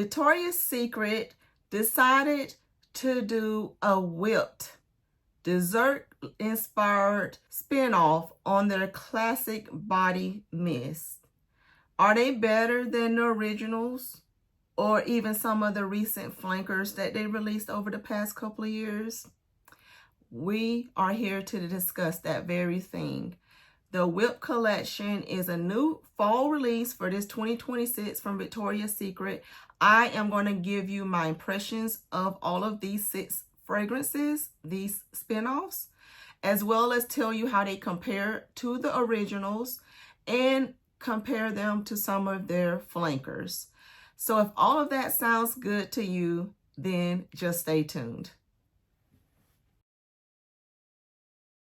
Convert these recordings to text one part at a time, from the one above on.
Victoria's Secret decided to do a whipped dessert-inspired spin-off on their classic body mist. Are they better than the originals or even some of the recent flankers that they released over the past couple of years? We are here to discuss that very thing. The Whip collection is a new fall release for this 2026 from Victoria's Secret. I am going to give you my impressions of all of these 6 fragrances, these spin-offs, as well as tell you how they compare to the originals and compare them to some of their flankers. So if all of that sounds good to you, then just stay tuned.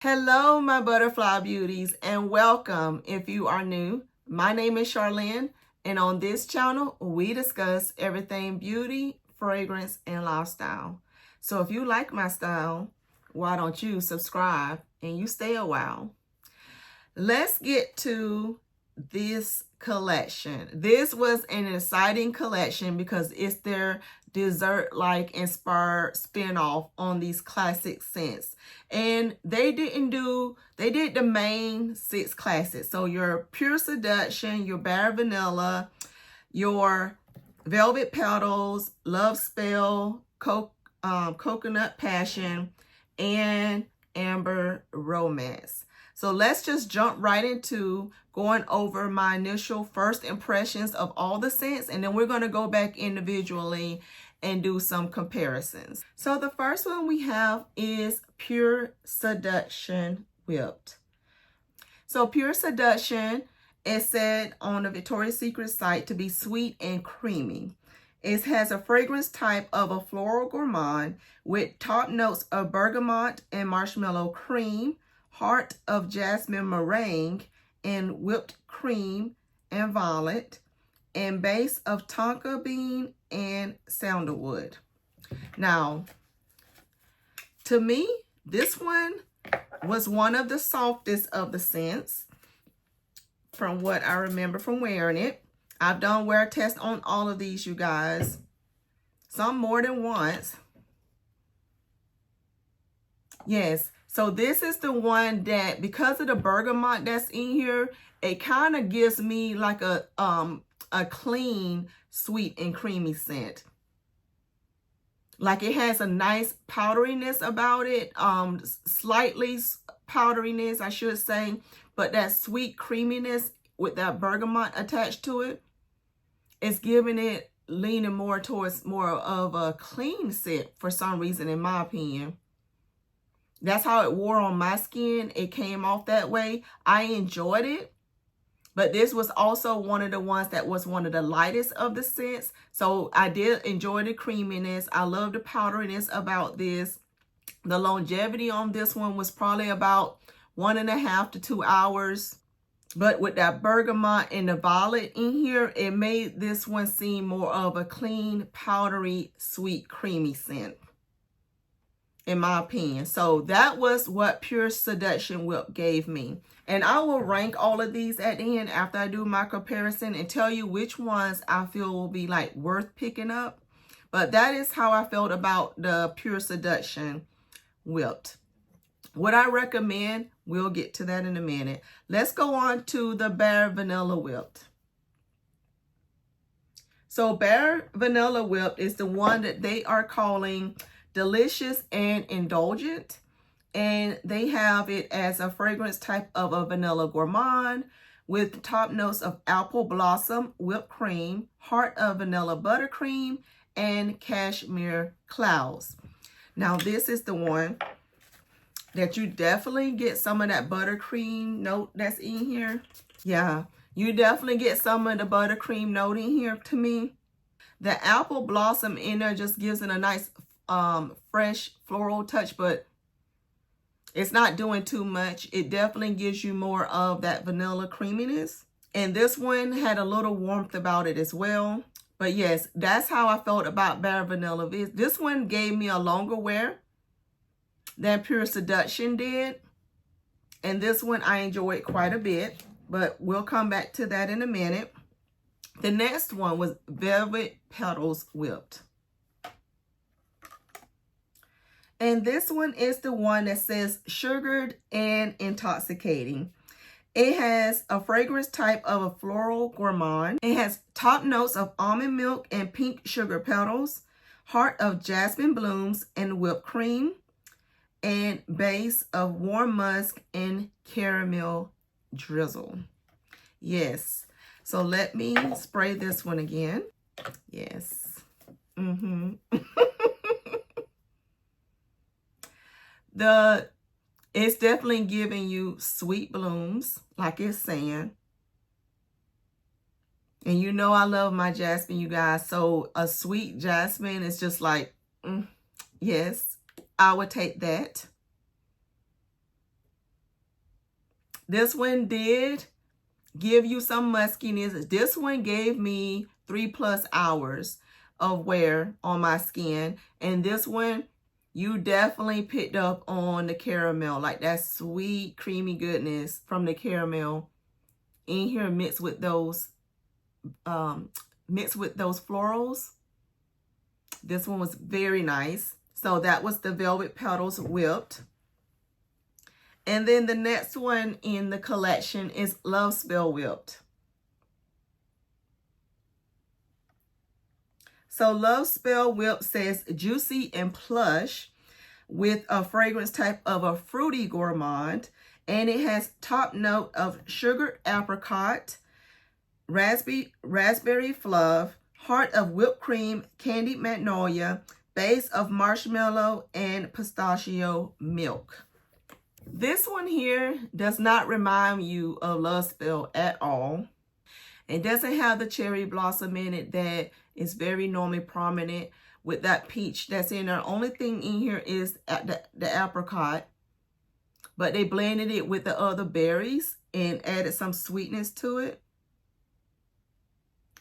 Hello, my butterfly beauties, and welcome if you are new. My name is Charlene, and on this channel, we discuss everything beauty, fragrance, and lifestyle. So if you like my style, why don't you subscribe and you stay a while? Let's get to this collection. This was an exciting collection because it's their dessert-like inspired spin-off on these classic scents. And they did the main 6 classics. So your Pure Seduction, your Bare Vanilla, your Velvet Petals, Love Spell, Coconut Passion, and Amber Romance. So let's just jump right into going over my initial first impressions of all the scents, and then we're going to go back individually and do some comparisons. So the first one we have is Pure Seduction Whipped. So Pure Seduction is said on the Victoria's Secret site to be sweet and creamy. It has a fragrance type of a floral gourmand with top notes of bergamot and marshmallow cream, heart of jasmine meringue, and whipped cream and violet, and base of tonka bean and sandalwood. Now, to me, this one was one of the softest of the scents from what I remember from wearing it. I've done wear tests on all of these, you guys. Some more than once. Yes. So this is the one that, because of the bergamot that's in here, it kind of gives me like a clean, sweet, and creamy scent. Like it has a nice powderiness about it, slightly powderiness, I should say, but that sweet creaminess with that bergamot attached to it, it's giving it, leaning more towards more of a clean scent for some reason, in my opinion. That's how it wore on my skin. It came off that way. I enjoyed it. But this was also one of the ones that was one of the lightest of the scents. So I did enjoy the creaminess. I love the powderiness about this. The longevity on this one was probably about 1.5 to 2 hours. But with that bergamot and the violet in here, it made this one seem more of a clean, powdery, sweet, creamy scent, in my opinion. So that was what Pure Seduction Whip gave me. And I will rank all of these at the end after I do my comparison and tell you which ones I feel will be like worth picking up. But that is how I felt about the Pure Seduction Whipped. What I recommend, we'll get to that in a minute. Let's go on to the Bare Vanilla Whipped. So Bare Vanilla Whipped is the one that they are calling delicious and indulgent, and they have it as a fragrance type of a vanilla gourmand with top notes of apple blossom, whipped cream, heart of vanilla buttercream, and cashmere clouds. Now this is the one that you definitely get some of that buttercream note that's in here. Yeah, you definitely get some of the buttercream note in here to me. The apple blossom in there just gives it a nice fresh floral touch, but it's not doing too much. It definitely gives you more of that vanilla creaminess. And this one had a little warmth about it as well. But yes, that's how I felt about Bare Vanilla. This one gave me a longer wear than Pure Seduction did. And this one I enjoyed quite a bit, but we'll come back to that in a minute. The next one was Velvet Petals Whipped. And this one is the one that says sugared and intoxicating. It has a fragrance type of a floral gourmand. It has top notes of almond milk and pink sugar petals, heart of jasmine blooms and whipped cream, and base of warm musk and caramel drizzle. Yes. So let me spray this one again. Yes. It's definitely giving you sweet blooms, like it's saying. And you know I love my jasmine, you guys. So a sweet jasmine is just like, yes, I would take that. This one did give you some muskiness. This one gave me 3+ hours of wear on my skin. And this one, you definitely picked up on the caramel, like that sweet, creamy goodness from the caramel in here mixed with those florals. This one was very nice. So that was the Velvet Petals Whipped. And then the next one in the collection is Love Spell Whipped. So Love Spell Whipped says juicy and plush with a fragrance type of a fruity gourmand. And it has top note of sugar apricot, raspberry fluff, heart of whipped cream, candied magnolia, base of marshmallow, and pistachio milk. This one here does not remind you of Love Spell at all. It doesn't have the cherry blossom in it that is very normally prominent with that peach that's in there. Only thing in here is the apricot, but they blended it with the other berries and added some sweetness to it.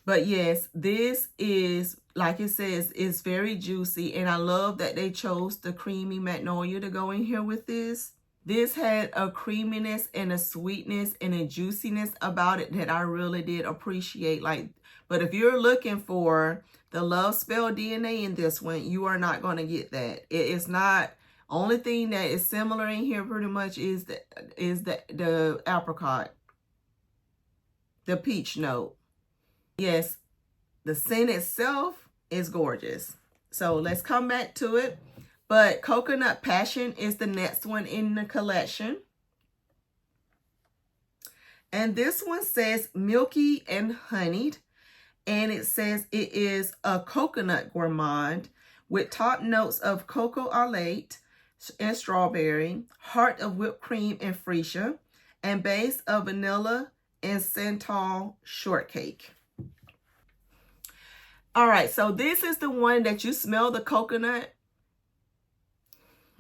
But yes, this is, like it says, it's very juicy, and I love that they chose the creamy magnolia to go in here with this. This had a creaminess and a sweetness and a juiciness about it that I really did appreciate. But if you're looking for the Love Spell DNA in this one, you are not going to get that. It is not. Only thing that is similar in here pretty much is the apricot, the peach note. Yes, the scent itself is gorgeous. So let's come back to it. But Coconut Passion is the next one in the collection. And this one says milky and honeyed. And it says it is a coconut gourmand with top notes of cocoa au lait and strawberry, heart of whipped cream and freesia, and base of vanilla and santal shortcake. All right, so this is the one that you smell the coconut.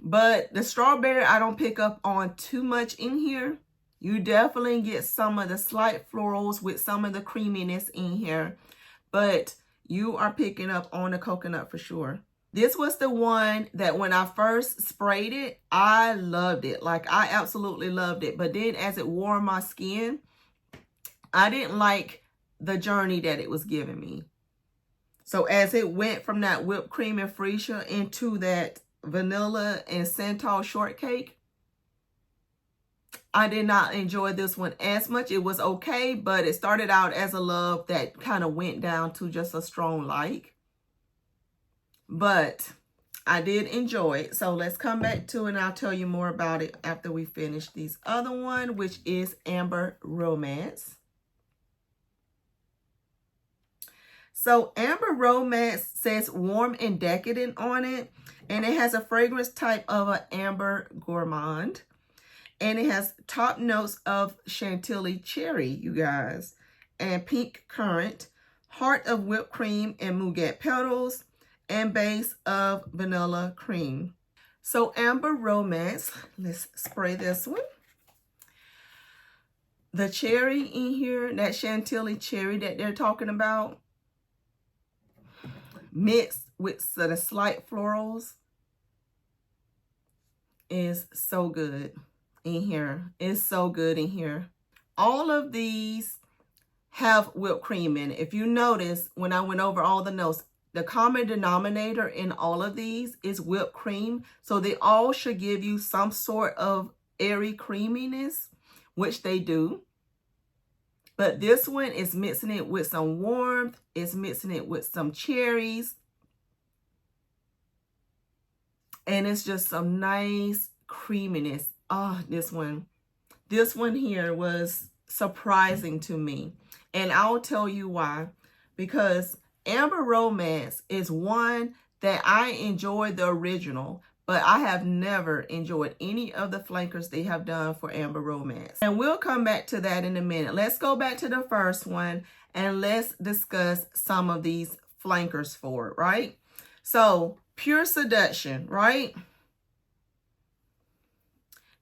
But the strawberry, I don't pick up on too much in here. You definitely get some of the slight florals with some of the creaminess in here. But you are picking up on the coconut for sure. This was the one that when I first sprayed it, I loved it. Like, I absolutely loved it. But then as it wore on my skin, I didn't like the journey that it was giving me. So as it went from that whipped cream and freesia into that vanilla and santal shortcake, I did not enjoy this one as much. It was okay, but it started out as a love that kind of went down to just a strong like. But I did enjoy it. So let's come back to it and I'll tell you more about it after we finish this other one, which is Amber Romance. So Amber Romance says warm and decadent on it. And it has a fragrance type of an amber gourmand. And it has top notes of chantilly cherry, you guys. And pink currant, heart of whipped cream and muguet petals, and base of vanilla cream. So Amber Romance, let's spray this one. The cherry in here, that chantilly cherry that they're talking about, mixed with the slight florals, is so good in here. It's so good in here. All of these have whipped cream in it. If you notice, when I went over all the notes, the common denominator in all of these is whipped cream. So they all should give you some sort of airy creaminess, which they do. But this one is mixing it with some warmth. It's mixing it with some cherries. And it's just some nice creaminess. Oh, this one here was surprising to me. And I'll tell you why. Because Amber Romance is one that I enjoyed the original, but I have never enjoyed any of the flankers they have done for Amber Romance. And we'll come back to that in a minute. Let's go back to the first one and let's discuss some of these flankers for it, right? So, Pure Seduction, right?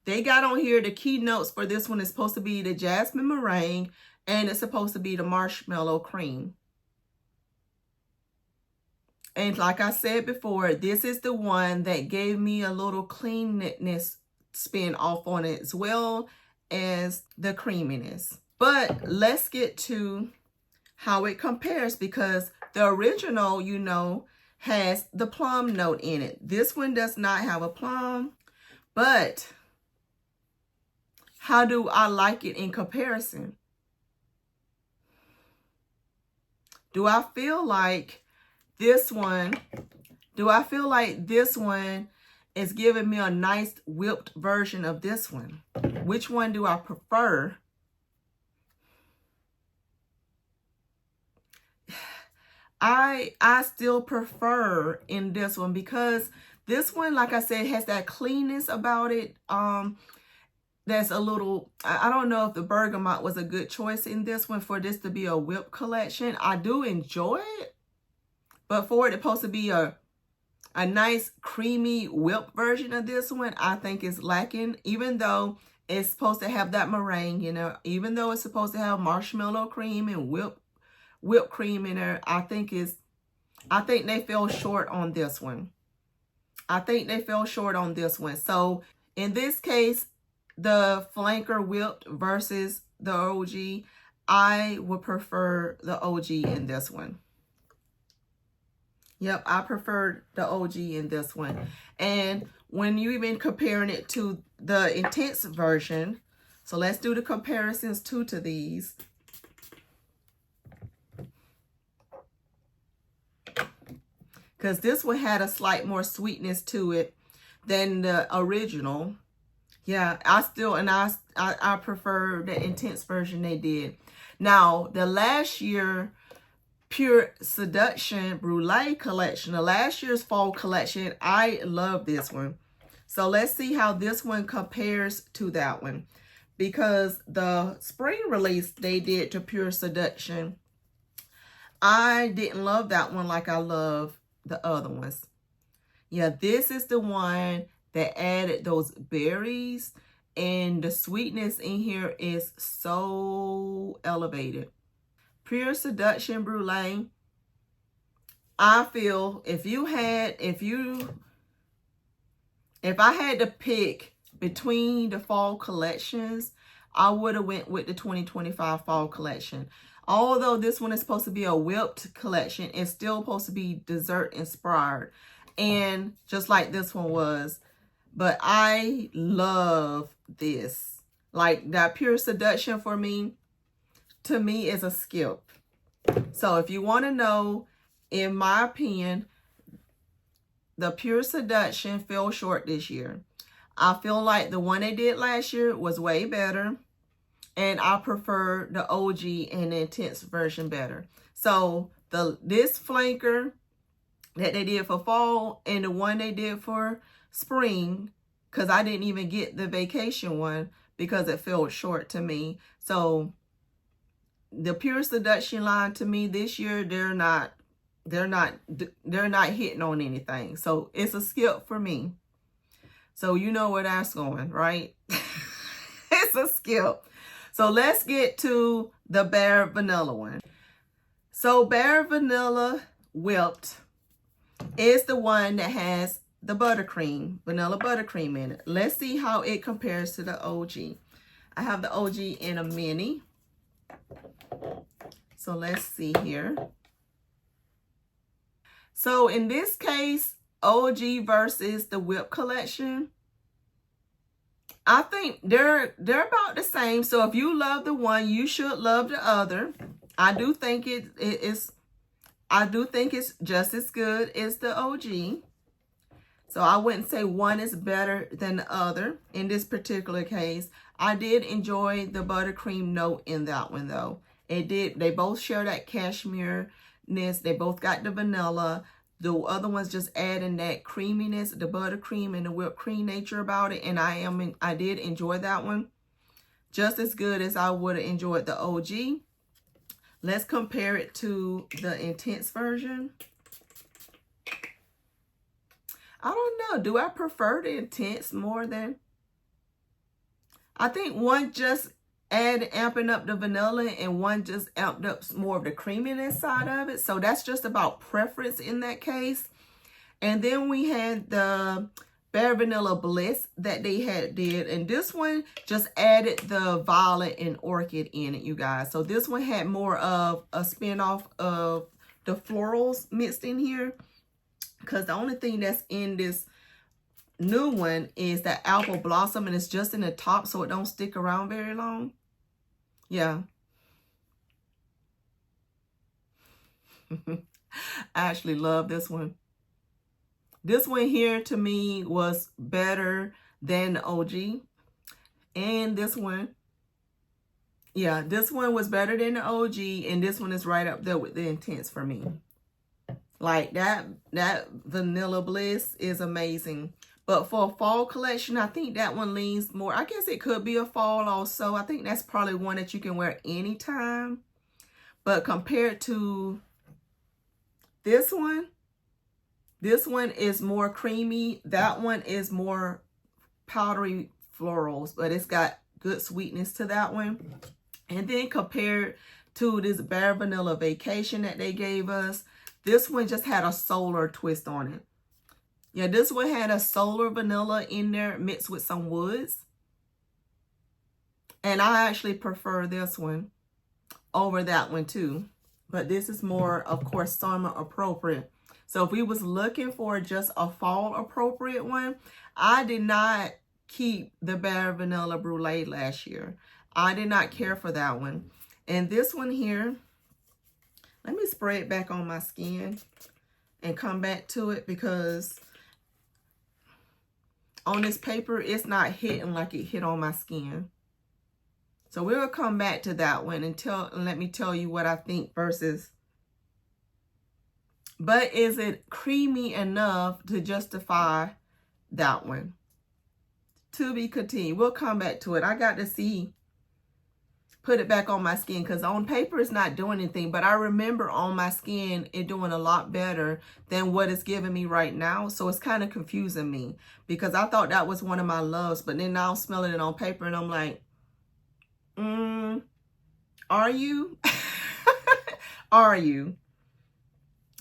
They got on here the keynotes for this one is supposed to be the jasmine meringue and it's supposed to be the marshmallow cream. And like I said before, this is the one that gave me a little cleanness spin off on it as well as the creaminess. But let's get to how it compares, because the original, you know, has the plum note in it. This one does not have a plum, but how do I like it in comparison? Do I feel like this one is giving me a nice whipped version of this one? Which one do I prefer? I still prefer in this one, because this one, like I said, has that cleanness about it. That's a little, I don't know if the bergamot was a good choice in this one for this to be a whip collection. I do enjoy it, but for it supposed to be a nice creamy whip version of this one, I think it's lacking. Even though it's supposed to have that meringue, you know, even though it's supposed to have marshmallow cream and whipped cream in there, I think they fell short on this one. So in this case, the flanker whipped versus the OG, I would prefer the OG in this one. Yep, I prefer the OG in this one. And when you even comparing it to the intense version, so let's do the comparisons to these. Because this one had a slight more sweetness to it than the original. Yeah, I prefer the intense version they did. Now, the last year Pure Seduction Brulee collection, the last year's fall collection, I love this one. So let's see how this one compares to that one. Because the spring release they did to Pure Seduction, I didn't love that one like I love the other ones. Yeah, this is the one that added those berries, and the sweetness in here is so elevated. Pure Seduction Brulee, I feel if I had to pick between the fall collections, I would have went with the 2025 fall collection. Although this one is supposed to be a whipped collection, it's still supposed to be dessert inspired, and just like this one was. But I love this. Like that Pure Seduction for me, to me, is a skip. So if you want to know, in my opinion, the Pure Seduction fell short this year. I feel like the one they did last year was way better. And I prefer the OG and the intense version better. So this flanker that they did for fall and the one they did for spring, because I didn't even get the vacation one because it fell short to me. So the Pure Seduction line, to me this year, they're not hitting on anything. So it's a skip for me. So you know where that's going, right? It's a skip. So let's get to the Bare Vanilla one. So Bare Vanilla Whipped is the one that has the buttercream, vanilla buttercream in it. Let's see how it compares to the OG. I have the OG in a mini. So let's see here. So in this case, OG versus the Whip collection, I think they're about the same. So if you love the one, you should love the other. I do think it's just as good as the OG. So I wouldn't say one is better than the other in this particular case. I did enjoy the buttercream note in that one though. They both share that cashmere-ness. They both got the vanilla. The other one's just adding that creaminess, the buttercream and the whipped cream nature about it. And I did enjoy that one just as good as I would have enjoyed the OG. Let's compare it to the Intense version. I don't know. Do I prefer the Intense more than? I think one just amping up the vanilla and one just amped up more of the creaminess side of it. So that's just about preference in that case. And then we had the Bare Vanilla Bliss that they did. And this one just added the violet and orchid in it, you guys. So this one had more of a spin-off of the florals mixed in here. Because the only thing that's in this new one is that apple blossom, and it's just in the top, so it don't stick around very long. Yeah. I actually love this one. This one here to me was better than the OG. And this one, yeah, this one was better than the OG, and this one is right up there with the Intense for me. Like that Vanilla Bliss is amazing. But for a fall collection, I think that one leans more. I guess it could be a fall also. I think that's probably one that you can wear anytime. But compared to this one is more creamy. That one is more powdery florals, but it's got good sweetness to that one. And then compared to this Bare Vanilla Vacation that they gave us, this one just had a solar twist on it. Yeah, this one had a solar vanilla in there mixed with some woods. And I actually prefer this one over that one too. But this is more, of course, summer appropriate. So if we was looking for just a fall appropriate one, I did not keep the Bare Vanilla Brulee last year. I did not care for that one. And this one here, let me spray it back on my skin and come back to it, because on this paper, it's not hitting like it hit on my skin. So we'll come back to that one and let me tell you what I think versus. But is it creamy enough to justify that one? To be continued. We'll come back to it. I got to put it back on my skin, because on paper it's not doing anything, but I remember on my skin it doing a lot better than what it's giving me right now. So it's kind of confusing me, because I thought that was one of my loves, but then now I'm smelling it on paper and I'm like, are you? Are you?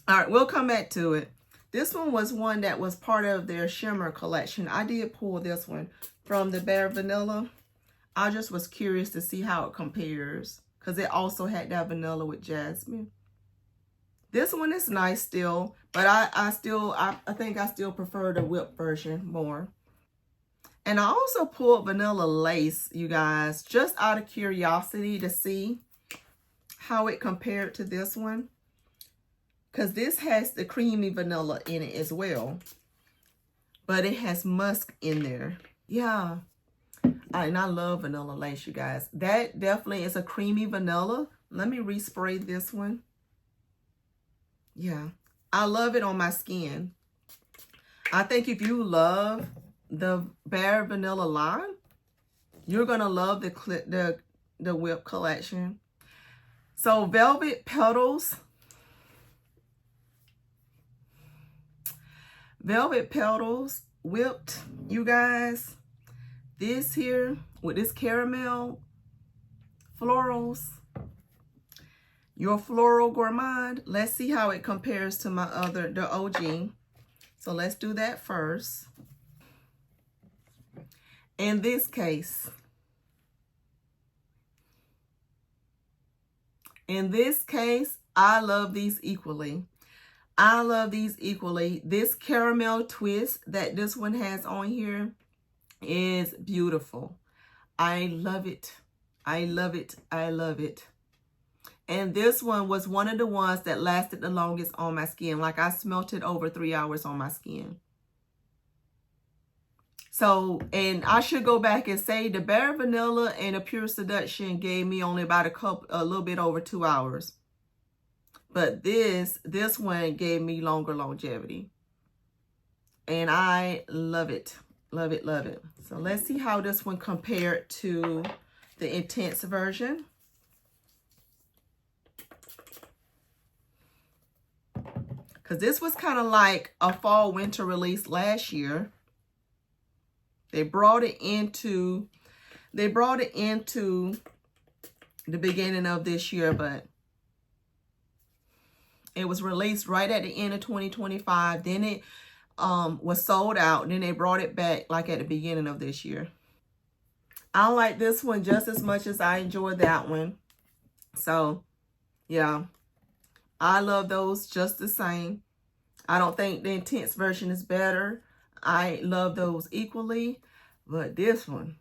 All right, we'll come back to it. This one was one that was part of their shimmer collection. I did pull this one from the Bare Vanilla. I just was curious to see how it compares, because it also had that vanilla with jasmine. This one is nice still, but I think I still prefer the whipped version more. And I also pulled Vanilla Lace, you guys, just out of curiosity to see how it compared to this one, because this has the creamy vanilla in it as well, but it has musk in there. Yeah. And I love Vanilla Lace, you guys. That definitely is a creamy vanilla. Let me respray this one. Yeah, I love it on my skin. I think if you love the Bare Vanilla line, you're gonna love the Whip collection. So Velvet Petals. Velvet Petals whipped, you guys. This here with this caramel florals, your floral gourmand. Let's see how it compares to my the OG. So let's do that first. In this case, In this case, I love these equally. I love these equally. This caramel twist that this one has on here is beautiful. I love it. I love it. I love it. And this one was one of the ones that lasted the longest on my skin. Like, I smelt it over 3 hours on my skin. So, and I should go back and say the Bare Vanilla and the Pure Seduction gave me only about a little bit over 2 hours. But this one gave me longer longevity. And I love it. Love it, love it. So let's see how this one compared to the Intense version. Because this was kind of like a fall winter release last year. They brought it into the beginning of this year, but it was released right at the end of 2025. Then it was sold out. And then they brought it back like at the beginning of this year. I like this one just as much as I enjoyed that one. So, yeah. I love those just the same. I don't think the Intense version is better. I love those equally. But this one.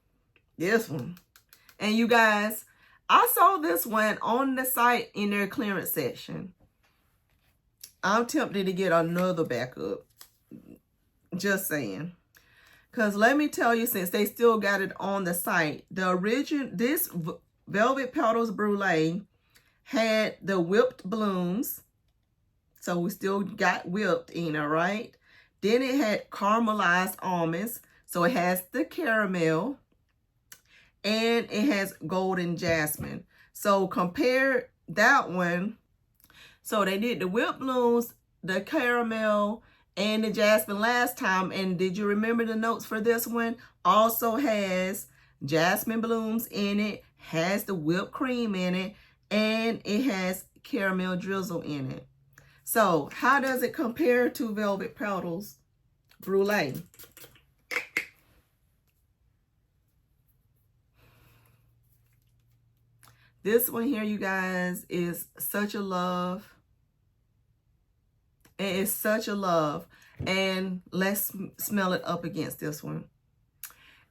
And you guys, I saw this one on the site in their clearance section. I'm tempted to get another backup. Just saying. Because let me tell you, since they still got it on the site, this Velvet Petals Brulee had the whipped blooms. So we still got whipped in it, right? Then it had caramelized almonds. So it has the caramel. And it has golden jasmine. So compare that one. So they did the whipped blooms, the caramel, and the jasmine last time. And did you remember the notes for this one? Also has jasmine blooms in it, has the whipped cream in it, and it has caramel drizzle in it. So how does it compare to Velvet Petals Brulee? This one here, you guys, is such a love. It is such a love. And let's smell it up against this one.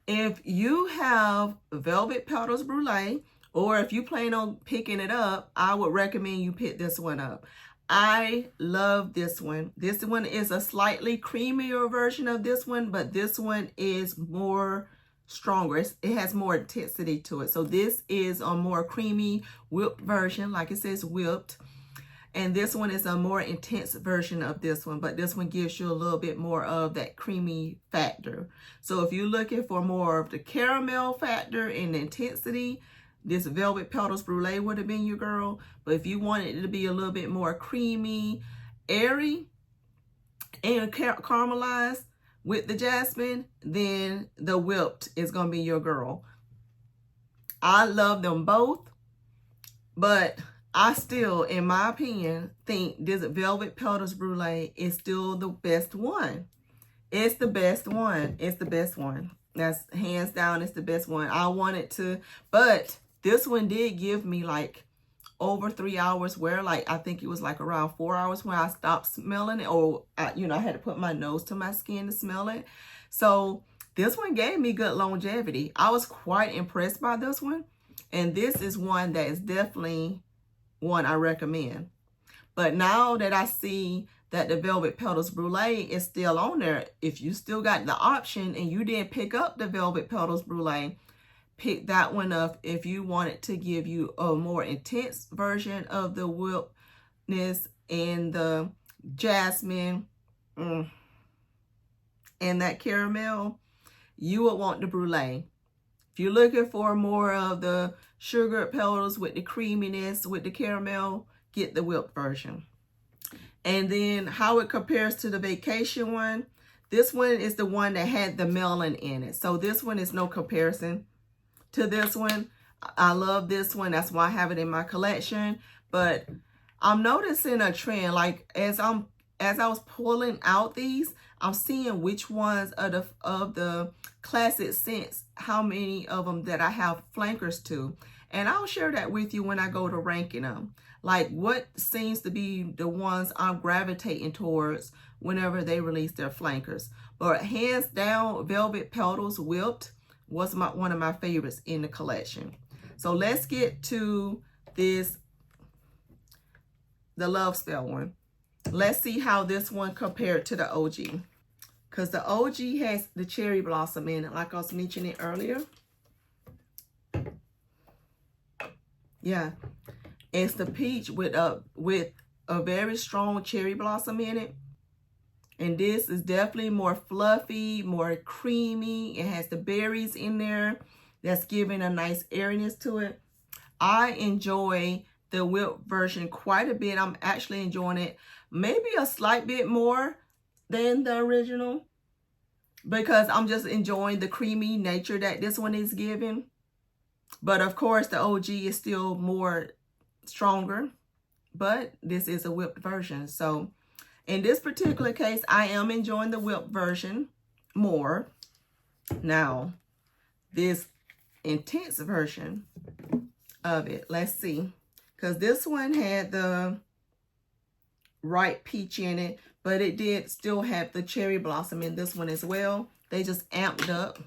If you have Velvet Petals Brulee, or if you plan on picking it up, I would recommend you pick this one up. I love this one. This one is a slightly creamier version of this one, but this one is more stronger. It has more intensity to it. So this is a more creamy whipped version, like it says whipped. And this one is a more intense version of this one, but this one gives you a little bit more of that creamy factor. So if you're looking for more of the caramel factor and the intensity, this Velvet Petals Brulee would have been your girl. But if you wanted it to be a little bit more creamy, airy, and caramelized with the jasmine, then the whipped is going to be your girl. I love them both, but I still, in my opinion, think this Velvet Petals Brulee is still the best one. It's the best one. It's the best one. That's hands down, it's the best one. I wanted to, but this one did give me like over 3 hours where like, I think it was like around 4 hours when I stopped smelling it, or, I had to put my nose to my skin to smell it. So this one gave me good longevity. I was quite impressed by this one. And this is one that is definitely one I recommend. But now that I see that the Velvet Petals Brulee is still on there, if you still got the option and you didn't pick up the Velvet Petals Brulee, pick that one up if you want it to give you a more intense version of the whippedness and the jasmine and that caramel. You would want the Brulee. If you're looking for more of the sugared petals with the creaminess, with the caramel, get the whipped version. And then how it compares to the Vacation one. This one is the one that had the melon in it. So this one is no comparison to this one. I love this one. That's why I have it in my collection. But I'm noticing a trend. Like as I was pulling out these, I'm seeing which ones of the classic scents, how many of them that I have flankers to. And I'll share that with you when I go to ranking them. Like what seems to be the ones I'm gravitating towards whenever they release their flankers. But hands down, Velvet Petals Whipped was one of my favorites in the collection. So let's get to this, the Love Spell one. Let's see how this one compared to the OG. Because the OG has the cherry blossom in it, like I was mentioning earlier. Yeah, it's the peach with a very strong cherry blossom in it. And this is definitely more fluffy, more creamy. It has the berries in there. That's giving a nice airiness to it. I enjoy the whipped version quite a bit. I'm actually enjoying it maybe a slight bit more than the original, because I'm just enjoying the creamy nature that this one is giving. But of course, the OG is still more stronger, but this is a whipped version. So in this particular case, I am enjoying the whipped version more. Now, this intense version of it, let's see. Because this one had the ripe peach in it, but it did still have the cherry blossom in this one as well. They just amped up.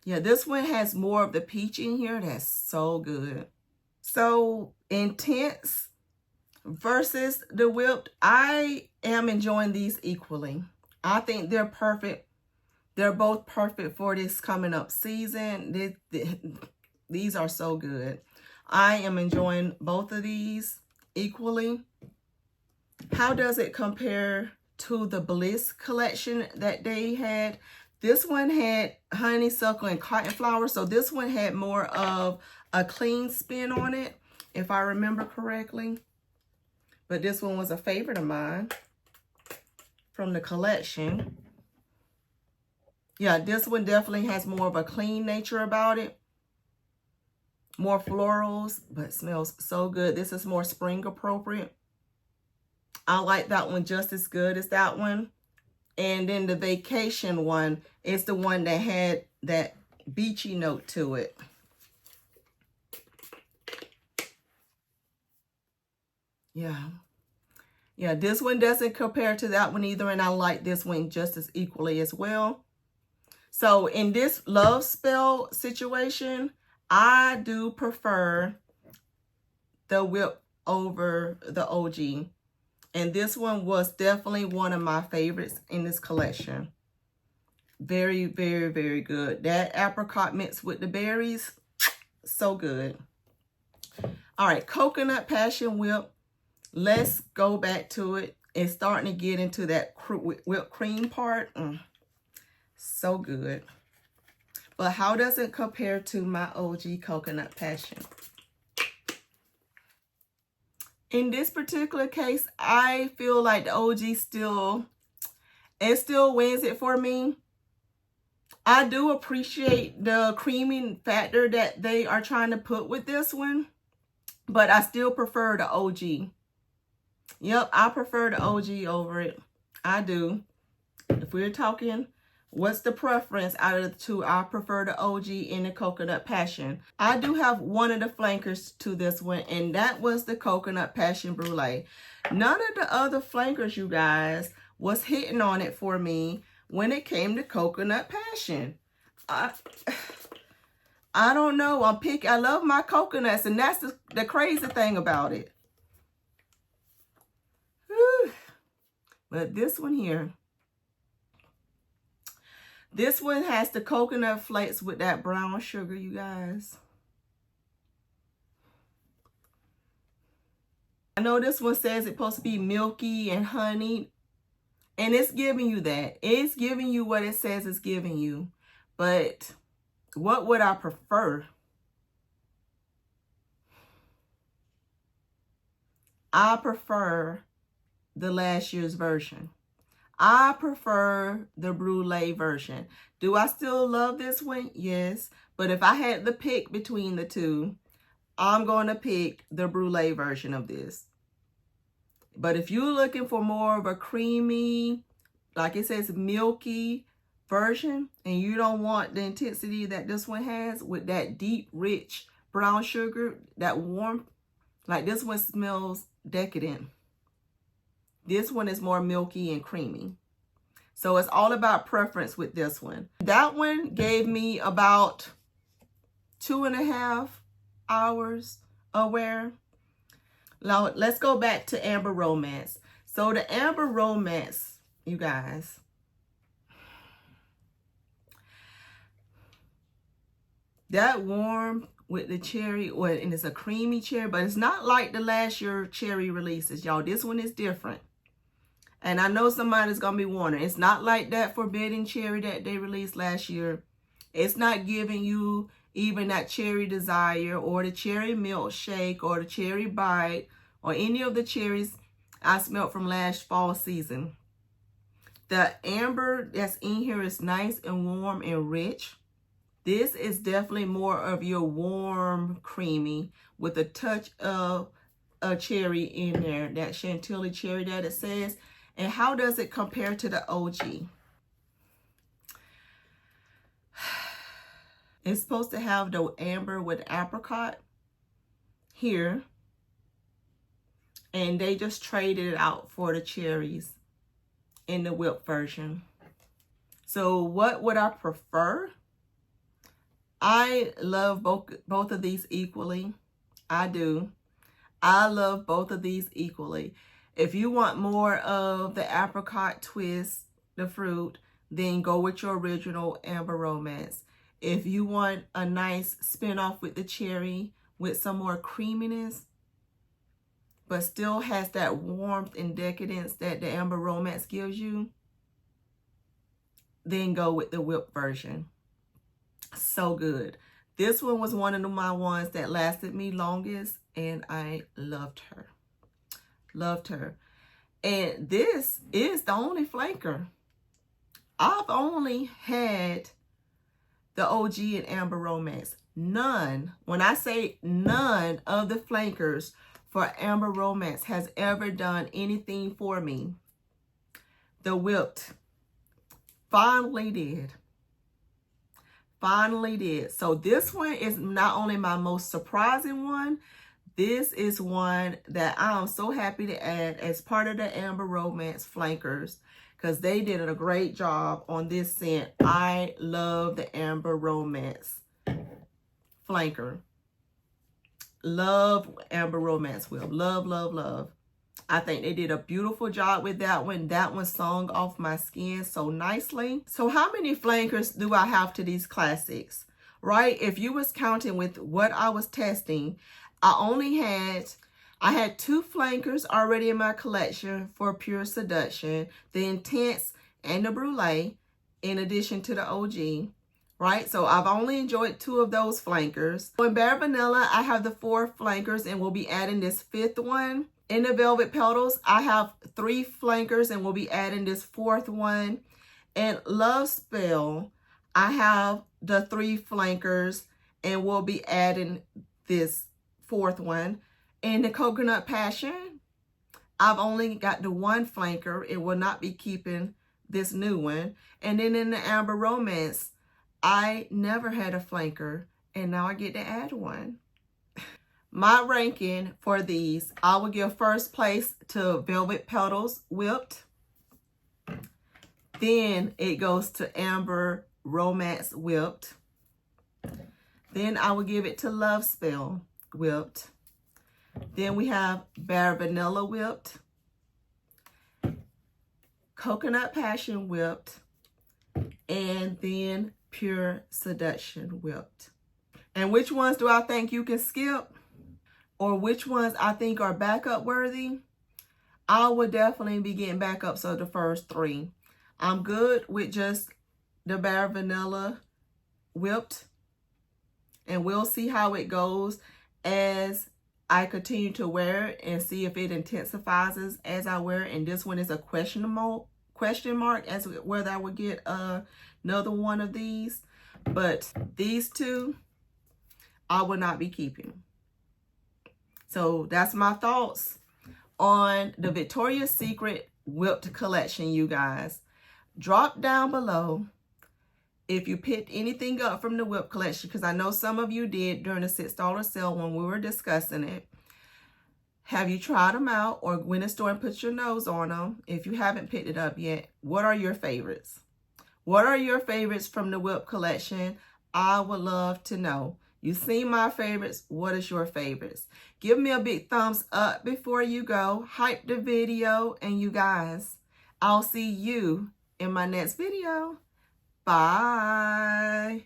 Yeah, this one has more of the peach in here. That's so good. So intense versus the whipped, I am enjoying these equally. I think they're perfect. They're both perfect for this coming up season. These are so good. I am enjoying both of these equally. How does it compare to the Bliss collection that they had? This one had honeysuckle and cotton flower, so this one had more of a clean spin on it, if I remember correctly. But this one was a favorite of mine from the collection. Yeah, this one definitely has more of a clean nature about it. More florals, but smells so good. This is more spring appropriate. I like that one just as good as that one. And then the Vacation one is the one that had that beachy note to it. Yeah. Yeah, this one doesn't compare to that one either, and I like this one just as equally as well. So in this Love Spell situation, I do prefer the whip over the OG. And this one was definitely one of my favorites in this collection. Very, very, very good. That apricot mixed with the berries, so good. All right, Coconut Passion Whip. Let's go back to it. It's starting to get into that whipped cream part. So good. But how does it compare to my OG Coconut Passion? In this particular case, I feel like the OG still wins it for me. I do appreciate the creaming factor that they are trying to put with this one, but I still prefer the OG. Yep, I prefer the OG over it. I do. If we're talking, what's the preference out of the two? I prefer the OG and the Coconut Passion. I do have one of the flankers to this one, and that was the Coconut Passion Brulee. None of the other flankers, you guys, was hitting on it for me when it came to Coconut Passion. I don't know. I love my coconuts, and that's the crazy thing about it. Whew. But this one here, this one has the coconut flakes with that brown sugar, you guys. I know this one says it's supposed to be milky and honey, and it's giving you that. It's giving you what it says it's giving you. But what would I prefer? I prefer the last year's version. I prefer the Brulee version. Do I still love this one? Yes. But if I had to pick between the two, I'm going to pick the Brulee version of this. But if you're looking for more of a creamy, like it says, milky version and you don't want the intensity that this one has with that deep, rich brown sugar, that warm, like this one smells decadent. This one is more milky and creamy. So it's all about preference with this one. That one gave me about 2.5 hours of wear. Now let's go back to Amber Romance. So the Amber Romance, you guys, that warm with the cherry, and it's a creamy cherry, but it's not like the last year cherry releases, y'all. This one is different. And I know somebody's going to be wondering, it's not like that forbidden cherry that they released last year. It's not giving you even that cherry desire or the cherry milkshake or the cherry bite or any of the cherries I smelled from last fall season. The amber that's in here is nice and warm and rich. This is definitely more of your warm, creamy with a touch of a cherry in there, that Chantilly cherry that it says. And how does it compare to the OG? It's supposed to have the amber with apricot here. And they just traded it out for the cherries in the whipped version. So what would I prefer? I love both of these equally. I do. I love both of these equally. If you want more of the apricot twist, the fruit, then go with your original Amber Romance. If you want a nice spin-off with the cherry with some more creaminess, but still has that warmth and decadence that the Amber Romance gives you, then go with the whipped version. So good. This one was one of my ones that lasted me longest, and I loved her. Loved her. And this is the only flanker. I've only had the OG and Amber Romance. None, when I say none of the flankers for Amber Romance has ever done anything for me. The whipped finally did. Finally did. So this one is not only my most surprising one, this is one that I am so happy to add as part of the Amber Romance flankers, because they did a great job on this scent. I love the Amber Romance flanker. Love Amber Romance Whip. Love, love, love. I think they did a beautiful job with that one. That one sung off my skin so nicely. So how many flankers do I have to these classics? Right? If you was counting with what I was testing, I had 2 flankers already in my collection for Pure Seduction, the Intense and the Brulee, in addition to the OG. Right? So I've only enjoyed 2 of those flankers. In Bare Vanilla, I have the 4 flankers and we'll be adding this 5th one. In the Velvet Petals, I have 3 flankers and we'll be adding this 4th one. And Love Spell, I have the 3 flankers and we'll be adding this 4th one. In the Coconut Passion, I've only got the 1 flanker. It will not be keeping this new one. And then in the Amber Romance, I never had a flanker and now I get to add one. My ranking for these, I will give first place to Velvet Petals Whipped. Then it goes to Amber Romance Whipped. Then I will give it to Love Spell Whipped. Then we have Bare Vanilla Whipped. Coconut Passion Whipped. And then Pure Seduction Whipped. And which ones do I think you can skip? Or which ones I think are backup worthy? I would definitely be getting backups of the first 3. I'm good with just the Bare Vanilla Whipped. And we'll see how it goes as I continue to wear it and see if it intensifies as I wear it. And this one is a question mark as to whether I would get another one of these. But these 2, I will not be keeping. So that's my thoughts on the Victoria's Secret Whipped collection, you guys. Drop down below If you picked anything up from the whip collection, because I know some of you did during the $6 sale when we were discussing it, have you tried them out or went in the store and put your nose on them? If you haven't picked it up yet, what are your favorites? What are your favorites from the whip collection? I would love to know. You've seen my favorites. What is your favorites? Give me a big thumbs up before you go. Hype the video. And you guys, I'll see you in my next video. Bye.